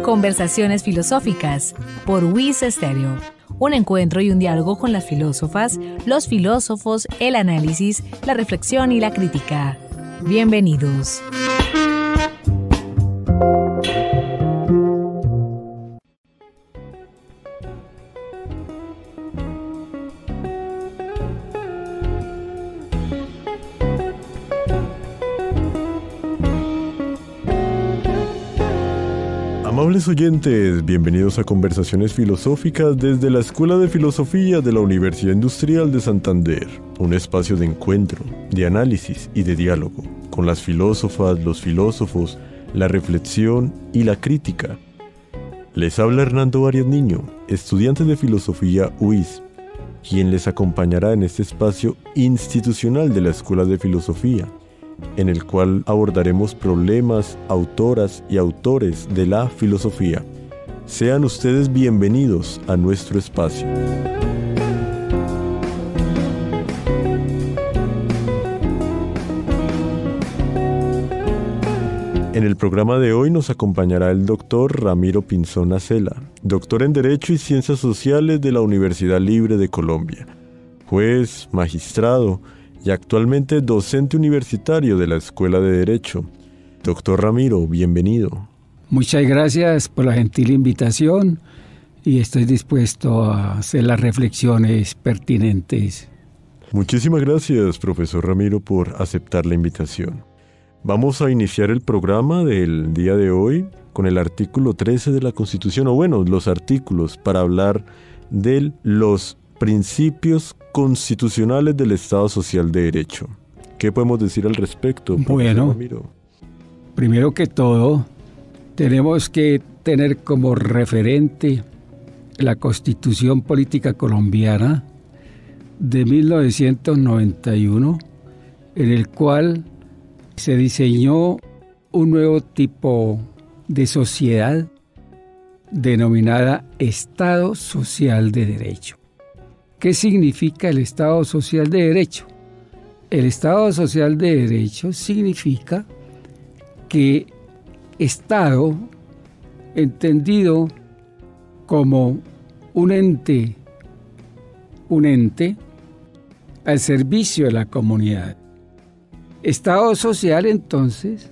Conversaciones filosóficas por WIS Estéreo. Un encuentro y un diálogo con las filósofas, los filósofos, el análisis, la reflexión y la crítica. Bienvenidos. Amables oyentes, bienvenidos a Conversaciones Filosóficas desde la Escuela de Filosofía de la Universidad Industrial de Santander, un espacio de encuentro, de análisis y de diálogo, con las filósofas, los filósofos, la reflexión y la crítica. Les habla Hernando Arias Niño, estudiante de Filosofía UIS, quien les acompañará en este espacio institucional de la Escuela de Filosofía, en el cual abordaremos problemas, autoras y autores de la filosofía. Sean ustedes bienvenidos a nuestro espacio. En el programa de hoy nos acompañará el doctor Ramiro Pinzón Acela, doctor en Derecho y Ciencias Sociales de la Universidad Libre de Colombia, juez, magistrado y actualmente docente universitario de la Escuela de Derecho. Doctor Ramiro, bienvenido. Muchas gracias por la gentil invitación y estoy dispuesto a hacer las reflexiones pertinentes. Muchísimas gracias, profesor Ramiro, por aceptar la invitación. Vamos a iniciar el programa del día de hoy con el artículo 13 de la Constitución, o bueno, los artículos para hablar de los principios constitucionales del Estado Social de Derecho. ¿Qué podemos decir al respecto, profesor Bueno, Ramiro? Primero que todo, tenemos que tener como referente la Constitución Política Colombiana de 1991, en el cual se diseñó un nuevo tipo de sociedad denominada Estado Social de Derecho. ¿Qué significa el Estado Social de Derecho? El Estado Social de Derecho significa que Estado, entendido como un ente al servicio de la comunidad. Estado social, entonces,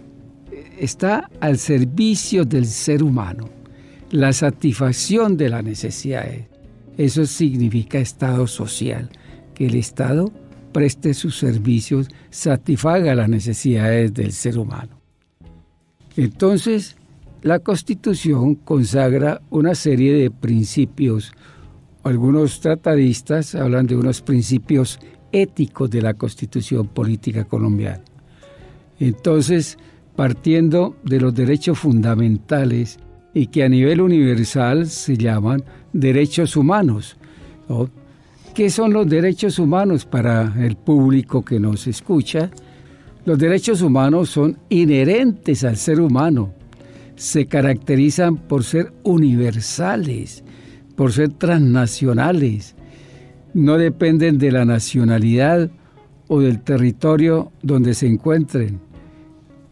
está al servicio del ser humano, la satisfacción de las necesidades. Eso significa Estado social, que el Estado preste sus servicios, satisfaga las necesidades del ser humano. Entonces, la Constitución consagra una serie de principios. Algunos tratadistas hablan de unos principios éticos de la Constitución Política Colombiana. Entonces, partiendo de los derechos fundamentales y que a nivel universal se llaman derechos humanos, ¿no? ¿Qué son los derechos humanos para el público que nos escucha? Los derechos humanos son inherentes al ser humano, se caracterizan por ser universales, por ser transnacionales, no dependen de la nacionalidad o del territorio donde se encuentren,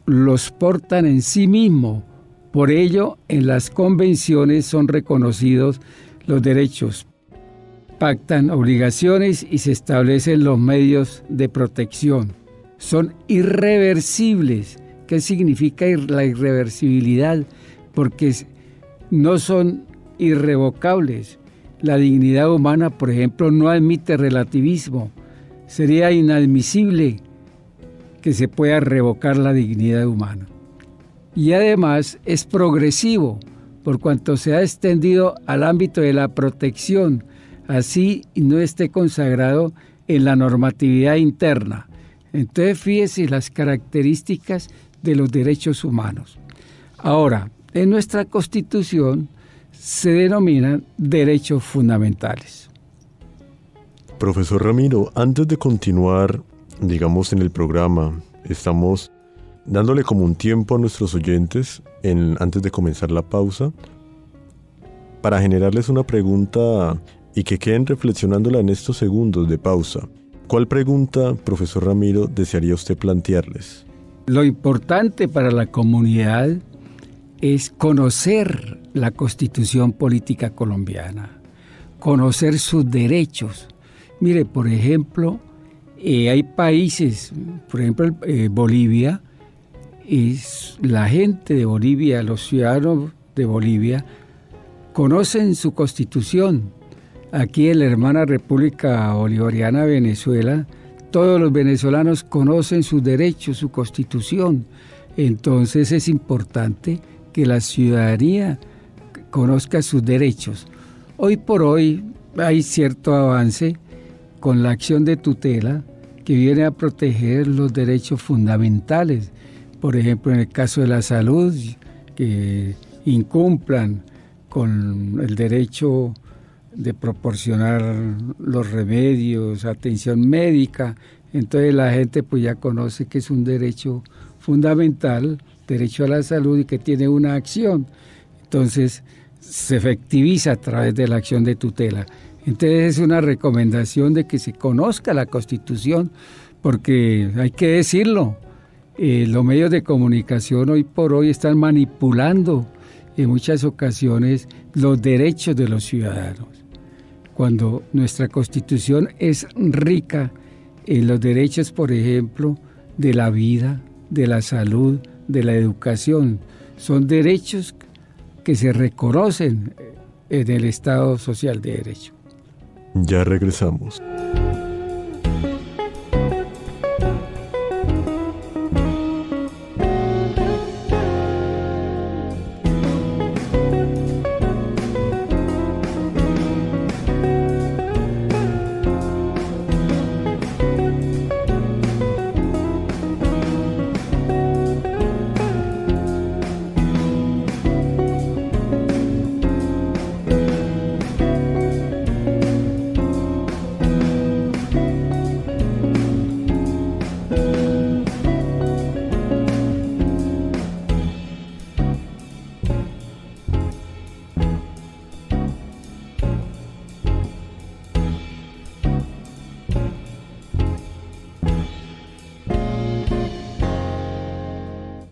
los portan en sí mismo. Por ello, en las convenciones son reconocidos los derechos, pactan obligaciones y se establecen los medios de protección. Son irreversibles. ¿Qué significa la irreversibilidad? Porque no son irrevocables. La dignidad humana, por ejemplo, no admite relativismo. Sería inadmisible que se pueda revocar la dignidad humana. Y además es progresivo, por cuanto se ha extendido al ámbito de la protección, así no esté consagrado en la normatividad interna. Entonces, fíjese las características de los derechos humanos. Ahora, en nuestra Constitución se denominan derechos fundamentales. Profesor Ramiro, antes de continuar, digamos, en el programa, estamos dándole como un tiempo a nuestros oyentes, antes de comenzar la pausa, para generarles una pregunta y que queden reflexionándola en estos segundos de pausa. ¿Cuál pregunta, profesor Ramiro, desearía usted plantearles? Lo importante para la comunidad es conocer la Constitución Política Colombiana, conocer sus derechos. Mire, por ejemplo, hay países, por ejemplo, Bolivia, la gente de Bolivia, los ciudadanos de Bolivia, conocen su Constitución. Aquí en la hermana República Bolivariana de Venezuela, todos los venezolanos conocen sus derechos, su Constitución. Entonces es importante que la ciudadanía conozca sus derechos. Hoy por hoy hay cierto avance con la acción de tutela que viene a proteger los derechos fundamentales. Por ejemplo, en el caso de la salud, que incumplan con el derecho de proporcionar los remedios, atención médica. Entonces la gente pues ya conoce que es un derecho fundamental, derecho a la salud, y que tiene una acción. Entonces se efectiviza a través de la acción de tutela. Entonces es una recomendación de que se conozca la Constitución, porque hay que decirlo, los medios de comunicación hoy por hoy están manipulando en muchas ocasiones los derechos de los ciudadanos. Cuando nuestra Constitución es rica en los derechos, por ejemplo, de la vida, de la salud, de la educación, son derechos que se reconocen en el Estado Social de Derecho. Ya regresamos.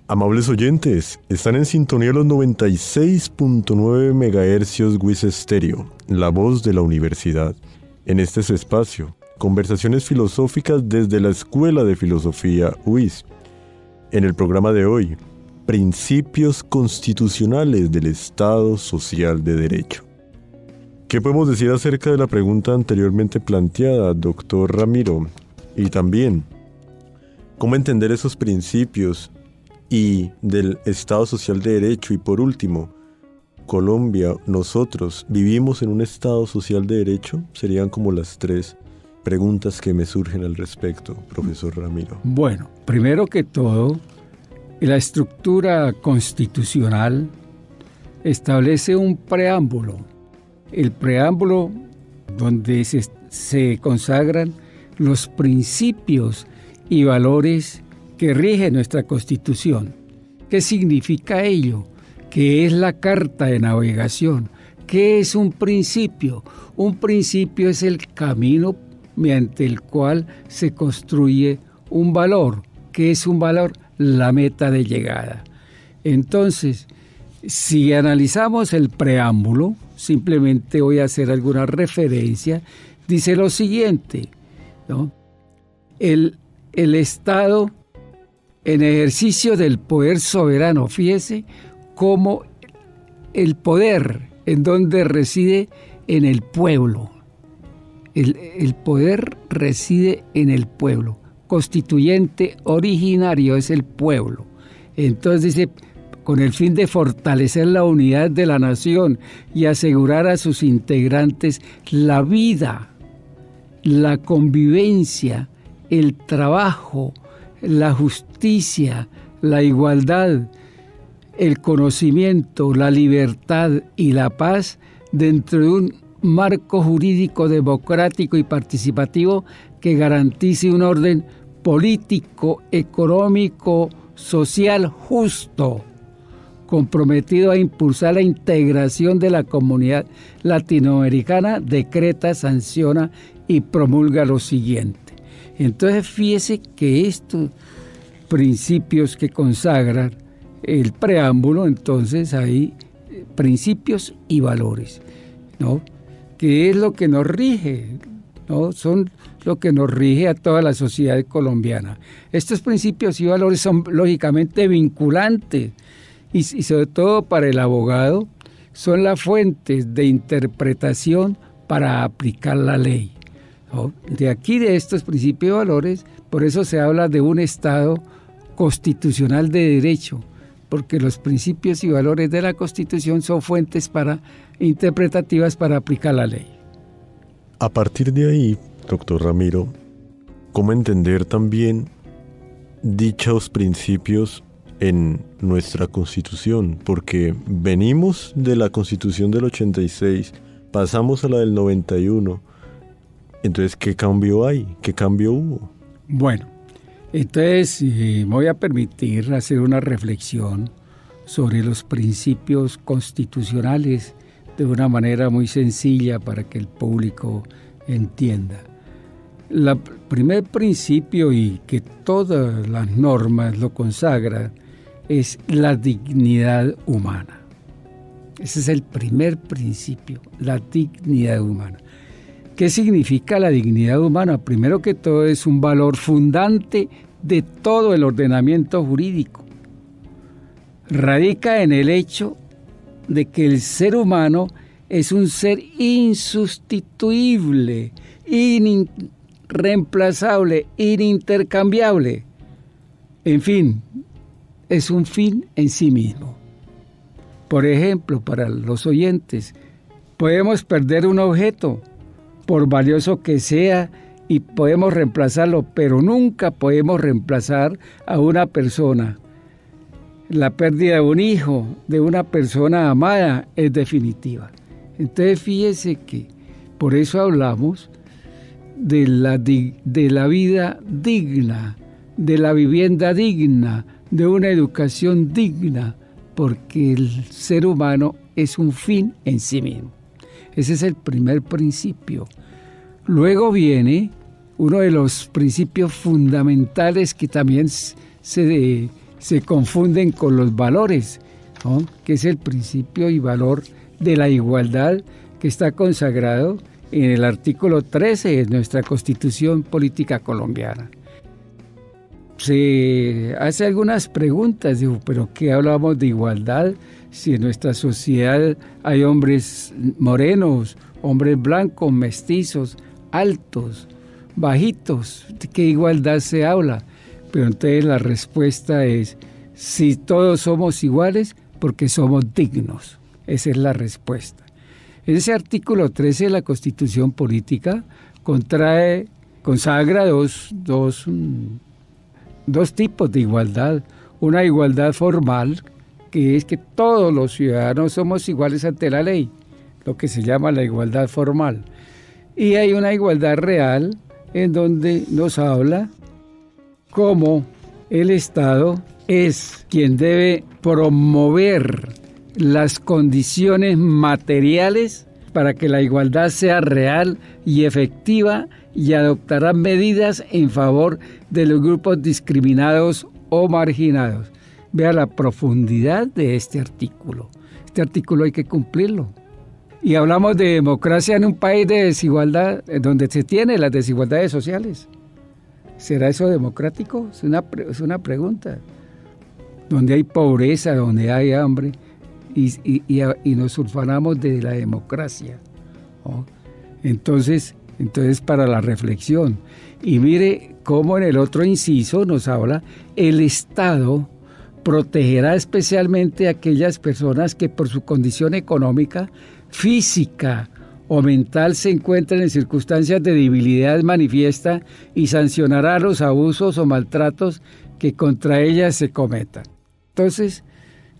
Amables oyentes, están en sintonía los 96.9 MHz WIS Estéreo, la voz de la universidad. En este espacio, conversaciones filosóficas desde la Escuela de Filosofía WIS. En el programa de hoy, principios constitucionales del Estado Social de Derecho. ¿Qué podemos decir acerca de la pregunta anteriormente planteada, doctor Ramiro? Y también, ¿cómo entender esos principios y del Estado Social de Derecho? Y por último, Colombia, nosotros, ¿vivimos en un Estado Social de Derecho? Serían como las tres preguntas que me surgen al respecto, profesor Ramiro. Bueno, primero que todo, la estructura constitucional establece un preámbulo. El preámbulo donde se consagran los principios y valores que rige nuestra Constitución. ¿Qué significa ello? ¿Qué es la carta de navegación? ¿Qué es un principio? Un principio es el camino mediante el cual se construye un valor. ¿Qué es un valor? La meta de llegada. Entonces, si analizamos el preámbulo, simplemente voy a hacer alguna referencia, dice lo siguiente, ¿no? El Estado, en ejercicio del poder soberano, fíjese cómo el poder en donde reside en el pueblo. El poder reside en el pueblo. Constituyente originario es el pueblo. Entonces dice, con el fin de fortalecer la unidad de la nación y asegurar a sus integrantes la vida, la convivencia, el trabajo, la justicia, la igualdad, el conocimiento, la libertad y la paz dentro de un marco jurídico democrático y participativo que garantice un orden político, económico, social justo, comprometido a impulsar la integración de la comunidad latinoamericana, decreta, sanciona y promulga lo siguiente. Entonces fíjese que esto principios que consagran el preámbulo, entonces hay principios y valores, ¿no? Que es lo que nos rige, ¿no? Son lo que nos rige a toda la sociedad colombiana. Estos principios y valores son lógicamente vinculantes y sobre todo para el abogado son las fuentes de interpretación para aplicar la ley, ¿no? De aquí, de estos principios y valores, por eso se habla de un Estado constitucional de derecho, porque los principios y valores de la Constitución son fuentes interpretativas para aplicar la ley. A partir de ahí, doctor Ramiro, ¿cómo entender también dichos principios en nuestra Constitución? Porque venimos de la Constitución del 86, pasamos a la del 91, entonces, ¿qué cambio hay? ¿Qué cambio hubo? Bueno, entonces me voy a permitir hacer una reflexión sobre los principios constitucionales de una manera muy sencilla para que el público entienda. El primer principio, y que todas las normas lo consagran, es la dignidad humana. Ese es el primer principio, la dignidad humana. ¿Qué significa la dignidad humana? Primero que todo, es un valor fundante de todo el ordenamiento jurídico. Radica en el hecho de que el ser humano es un ser insustituible, irreemplazable, inintercambiable. En fin, es un fin en sí mismo. Por ejemplo, para los oyentes, podemos perder un objeto, por valioso que sea, y podemos reemplazarlo, pero nunca podemos reemplazar a una persona. La pérdida de un hijo, de una persona amada, es definitiva. Entonces fíjese que por eso hablamos de la vida digna, de la vivienda digna, de una educación digna, porque el ser humano es un fin en sí mismo. Ese es el primer principio. Luego viene uno de los principios fundamentales que también se confunden con los valores, ¿no? Que es el principio y valor de la igualdad, que está consagrado en el artículo 13 de nuestra Constitución Política Colombiana. Se hace algunas preguntas, digo, ¿pero qué hablamos de igualdad si en nuestra sociedad hay hombres morenos, hombres blancos, mestizos, altos, bajitos? ¿De qué igualdad se habla? Pero entonces la respuesta es, si todos somos iguales, porque somos dignos. Esa es la respuesta. Ese artículo 13 de la Constitución Política consagra dos tipos de igualdad. Una igualdad formal, que es que todos los ciudadanos somos iguales ante la ley, lo que se llama la igualdad formal. Y hay una igualdad real, en donde nos habla cómo el Estado es quien debe promover las condiciones materiales para que la igualdad sea real y efectiva, y adoptará medidas en favor de los grupos discriminados o marginados. Vea la profundidad de este artículo. Este artículo hay que cumplirlo. Y hablamos de democracia en un país de desigualdad, donde se tienen las desigualdades sociales. ¿Será eso democrático? Es una pregunta. Donde hay pobreza, donde hay hambre, y nos ufanamos de la democracia, ¿no? Entonces para la reflexión. Y mire cómo en el otro inciso nos habla, el Estado protegerá especialmente a aquellas personas que por su condición económica, física o mental se encuentren en circunstancias de debilidad manifiesta, y sancionará los abusos o maltratos que contra ellas se cometan. Entonces,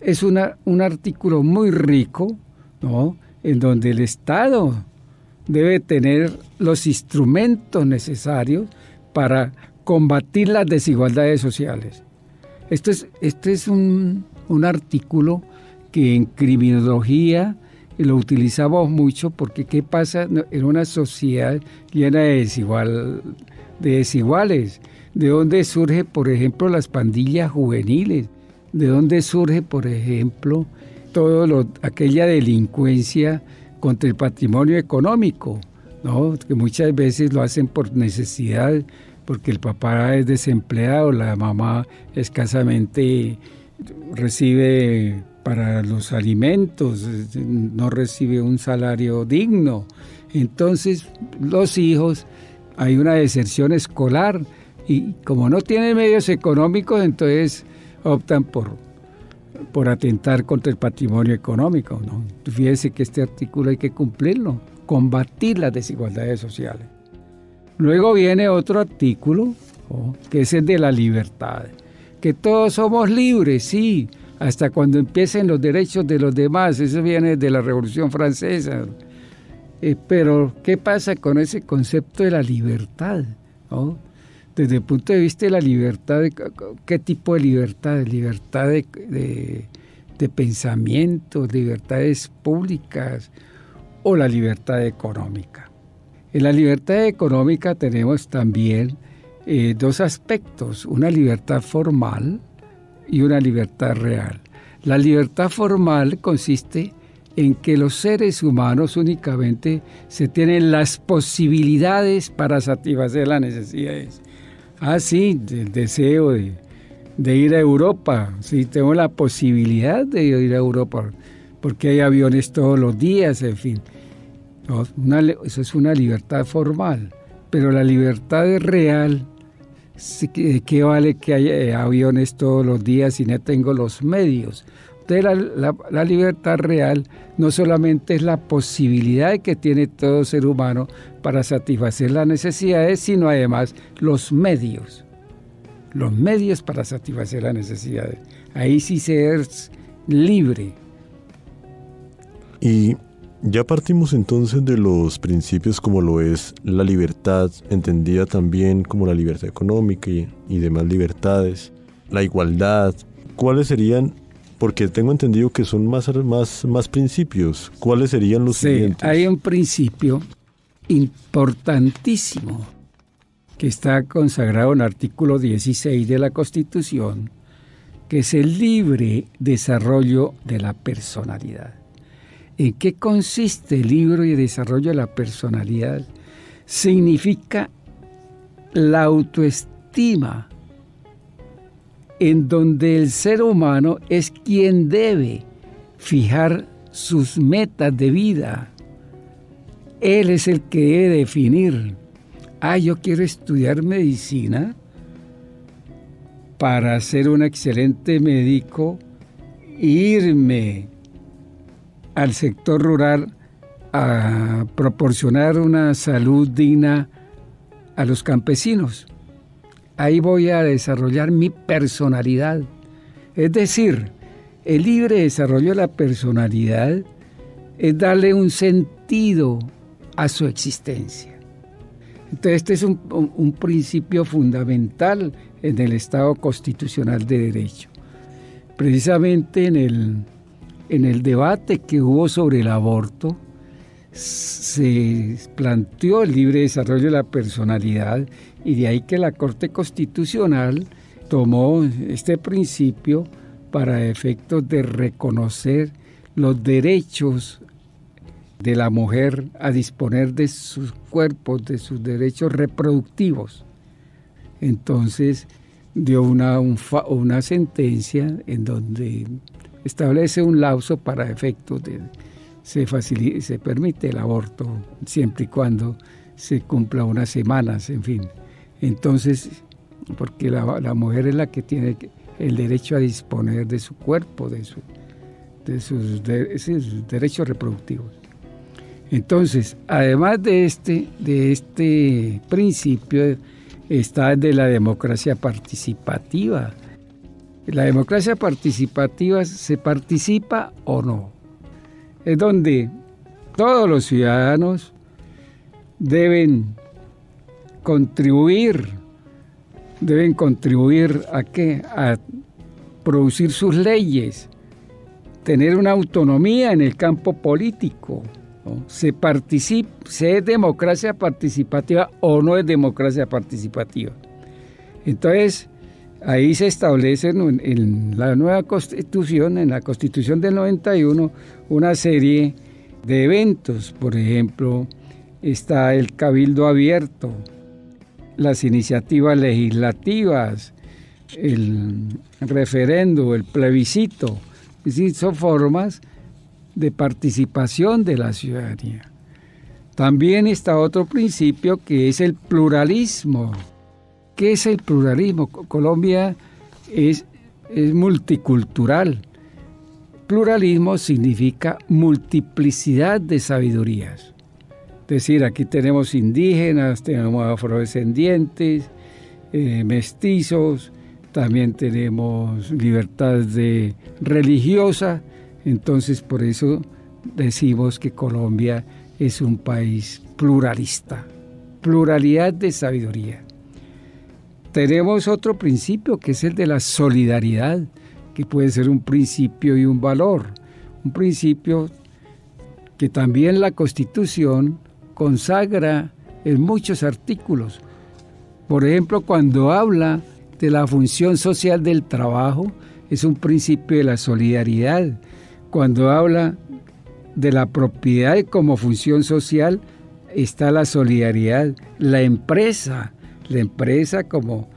es un artículo muy rico, ¿no?, en donde el Estado debe tener los instrumentos necesarios para combatir las desigualdades sociales. Este es un artículo que en criminología lo utilizamos mucho, porque ¿qué pasa en una sociedad llena de desiguales? ¿De dónde surge, por ejemplo, las pandillas juveniles? ¿De dónde surge, por ejemplo, aquella delincuencia contra el patrimonio económico, ¿no? Que muchas veces lo hacen por necesidad, porque el papá es desempleado, la mamá escasamente recibe para los alimentos, no recibe un salario digno. Entonces, los hijos, hay una deserción escolar y como no tienen medios económicos, entonces optan por atentar contra el patrimonio económico, ¿no? Fíjese que este artículo hay que cumplirlo, combatir las desigualdades sociales. Luego viene otro artículo, que es el de la libertad, que todos somos libres, sí, hasta cuando empiecen los derechos de los demás. Eso viene de la Revolución Francesa. Pero, ¿qué pasa con ese concepto de la libertad, ¿no? Desde el punto de vista de la libertad, ¿qué tipo de libertad? Libertad de pensamiento, libertades públicas o la libertad económica. En la libertad económica tenemos también dos aspectos, una libertad formal y una libertad real. La libertad formal consiste en que los seres humanos únicamente se tienen las posibilidades para satisfacer las necesidades. Sí, el deseo de ir a Europa, sí, tengo la posibilidad de ir a Europa, porque hay aviones todos los días, en fin. Eso es una libertad formal, pero la libertad real, ¿qué vale que haya aviones todos los días si no tengo los medios? Entonces la libertad real no solamente es la posibilidad que tiene todo ser humano para satisfacer las necesidades, sino además los medios para satisfacer las necesidades. Ahí sí se es libre. Y ya partimos entonces de los principios como lo es la libertad, entendida también como la libertad económica y demás libertades, la igualdad. ¿Cuáles serían? Porque tengo entendido que son más principios. ¿Cuáles serían los siguientes? Hay un principio importantísimo que está consagrado en el artículo 16 de la Constitución, que es el libre desarrollo de la personalidad. ¿En qué consiste el libre desarrollo de la personalidad? Significa la autoestima, en donde el ser humano es quien debe fijar sus metas de vida. Él es el que debe definir, yo quiero estudiar medicina para ser un excelente médico e irme al sector rural a proporcionar una salud digna a los campesinos. Ahí voy a desarrollar mi personalidad. Es decir, el libre desarrollo de la personalidad es darle un sentido a su existencia. Entonces, este es un principio fundamental en el Estado constitucional de derecho. Precisamente en el debate que hubo sobre el aborto, se planteó el libre desarrollo de la personalidad, y de ahí que la Corte Constitucional tomó este principio para efectos de reconocer los derechos de la mujer a disponer de sus cuerpos, de sus derechos reproductivos. Entonces dio una sentencia en donde establece un lapso para efectos de se permite el aborto siempre y cuando se cumpla unas semanas, en fin. Entonces, porque la mujer es la que tiene el derecho a disponer de su cuerpo, de sus derechos reproductivos. Entonces, además de este principio, está el de la democracia participativa. La democracia participativa, ¿se participa o no? Es donde todos los ciudadanos deben contribuir ¿a qué? A producir sus leyes, tener una autonomía en el campo político, ¿no? ¿Se es democracia participativa o no es democracia participativa? Entonces, ahí se establecen en la nueva Constitución, en la Constitución del 91, una serie de eventos. Por ejemplo, está el Cabildo Abierto, las iniciativas legislativas, el referendo, el plebiscito. Es decir, son formas de participación de la ciudadanía. También está otro principio que es el pluralismo. ¿Qué es el pluralismo? Colombia es multicultural. Pluralismo significa multiplicidad de sabidurías. Es decir, aquí tenemos indígenas, tenemos afrodescendientes, mestizos, también tenemos libertad religiosa. Entonces, por eso decimos que Colombia es un país pluralista, pluralidad de sabiduría. Tenemos otro principio que es el de la solidaridad, que puede ser un principio y un valor. Un principio que también la Constitución consagra en muchos artículos. Por ejemplo, cuando habla de la función social del trabajo, es un principio de la solidaridad. Cuando habla de la propiedad como función social, está la solidaridad. La empresa como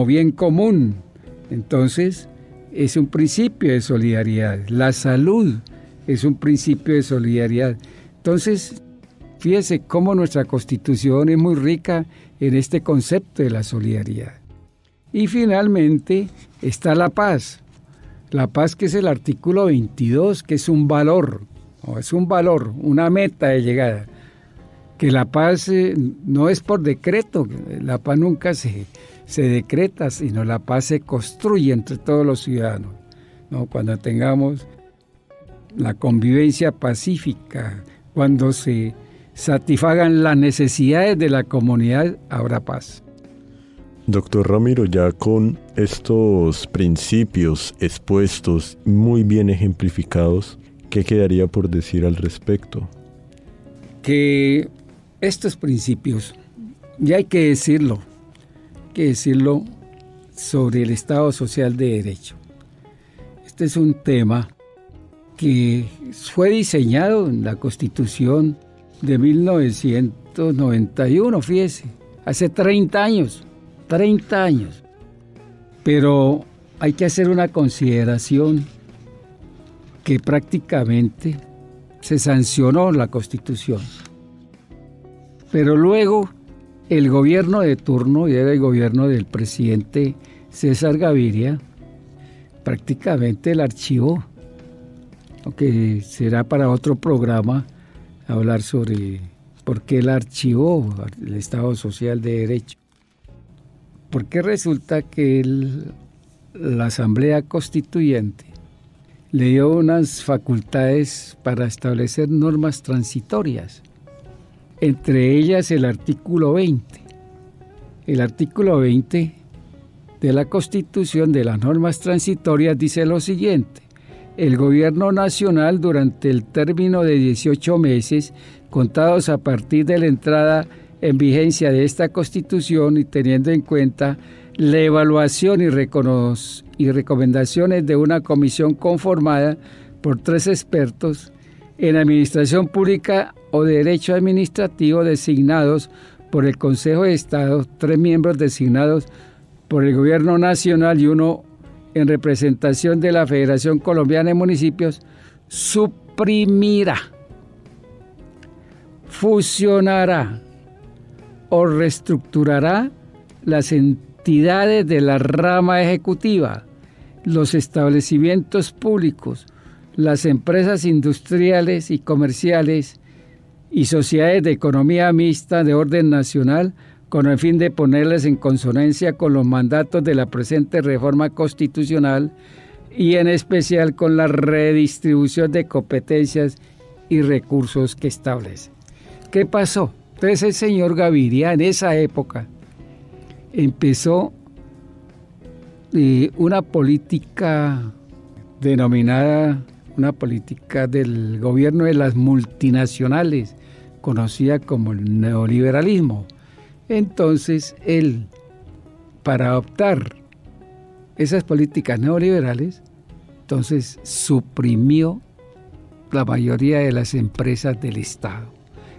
bien común. Entonces, es un principio de solidaridad. La salud es un principio de solidaridad. Entonces, fíjese cómo nuestra Constitución es muy rica en este concepto de la solidaridad. Y finalmente está la paz. La paz, que es el artículo 22, que es un valor, una meta de llegada. Que la paz no es por decreto, la paz nunca se decreta, sino la paz se construye entre todos los ciudadanos, ¿no? Cuando tengamos la convivencia pacífica, cuando se satisfagan las necesidades de la comunidad, habrá paz. Doctor Ramiro, ya con estos principios expuestos, muy bien ejemplificados, ¿qué quedaría por decir al respecto? Que estos principios, ya hay que decirlo sobre el Estado Social de Derecho. Este es un tema que fue diseñado en la Constitución de 1991, fíjese, hace 30 años. Pero hay que hacer una consideración que prácticamente se sancionó la Constitución. Pero luego el gobierno de turno, y era el gobierno del presidente César Gaviria, prácticamente la archivó. Aunque será para otro programa hablar sobre por qué la archivó el Estado Social de Derecho. Porque resulta que la Asamblea Constituyente le dio unas facultades para establecer normas transitorias, entre ellas el artículo 20. El artículo 20 de la Constitución de las normas transitorias dice lo siguiente: el Gobierno Nacional, durante el término de 18 meses, contados a partir de la entrada en vigencia de esta Constitución y teniendo en cuenta la evaluación y recomendaciones de una comisión conformada por 3 expertos en administración pública o derecho administrativo designados por el Consejo de Estado, 3 miembros designados por el Gobierno Nacional y 1 en representación de la Federación Colombiana de Municipios, suprimirá, fusionará o reestructurará las entidades de la rama ejecutiva, los establecimientos públicos, las empresas industriales y comerciales y sociedades de economía mixta de orden nacional, con el fin de ponerles en consonancia con los mandatos de la presente reforma constitucional y en especial con la redistribución de competencias y recursos que establece. ¿Qué pasó? Entonces el señor Gaviria en esa época empezó una política denominada una política del gobierno de las multinacionales, conocida como el neoliberalismo. Entonces él para adoptar esas políticas neoliberales, entonces suprimió la mayoría de las empresas del Estado.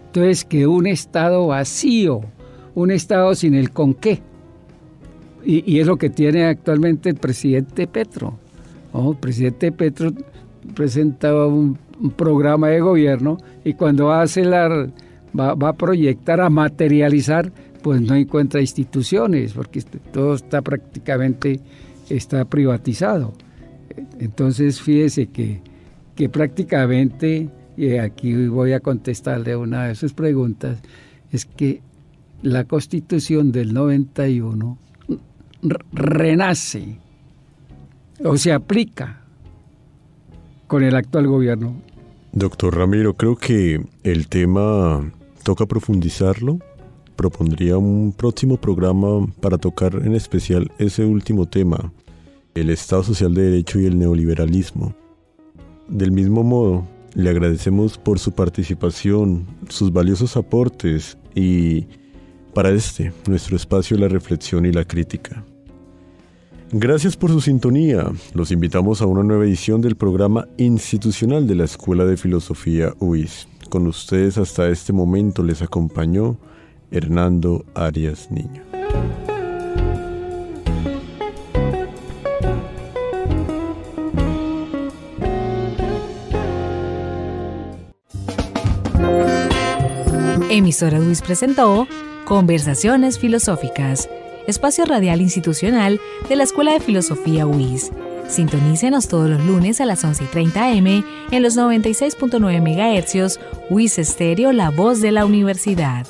Entonces quedó un Estado vacío, un Estado sin el con qué. Y es lo que tiene actualmente el presidente Petro. El presidente Petro presentaba un programa de gobierno y cuando va a proyectar, a materializar, pues no encuentra instituciones, porque todo está prácticamente privatizado. Entonces fíjese que prácticamente, y aquí voy a contestarle una de sus preguntas, es que la Constitución del 91 renace o se aplica con el actual gobierno. Doctor Ramiro, creo que el tema toca profundizarlo. Propondría un próximo programa para tocar en especial ese último tema, el Estado Social de Derecho y el neoliberalismo. Del mismo modo, le agradecemos por su participación, sus valiosos aportes y para nuestro espacio, la reflexión y la crítica. Gracias por su sintonía. Los invitamos a una nueva edición del programa institucional de la Escuela de Filosofía UIS. Con ustedes hasta este momento les acompañó Hernando Arias Niño. Emisora UIS presentó Conversaciones Filosóficas, espacio radial institucional de la Escuela de Filosofía UIS. Sintonícenos todos los lunes a las 11:30 am en los 96.9 MHz UIS Estéreo, la voz de la universidad.